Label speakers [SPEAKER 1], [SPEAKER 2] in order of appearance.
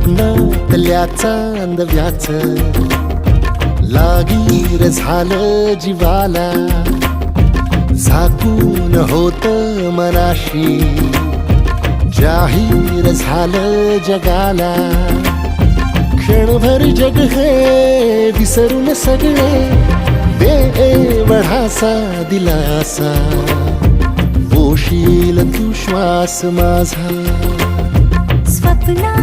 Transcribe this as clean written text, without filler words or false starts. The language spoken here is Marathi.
[SPEAKER 1] स्वप्नातल्या चांदव्याच लागीर झालं जीवाला, झाकून होत मनाशी जाहीर झालं जगाला. क्षणभर जग हे विसरून सगळे दे वढासा दिलासा, पोशील तू श्वास माझा.
[SPEAKER 2] स्वप्ना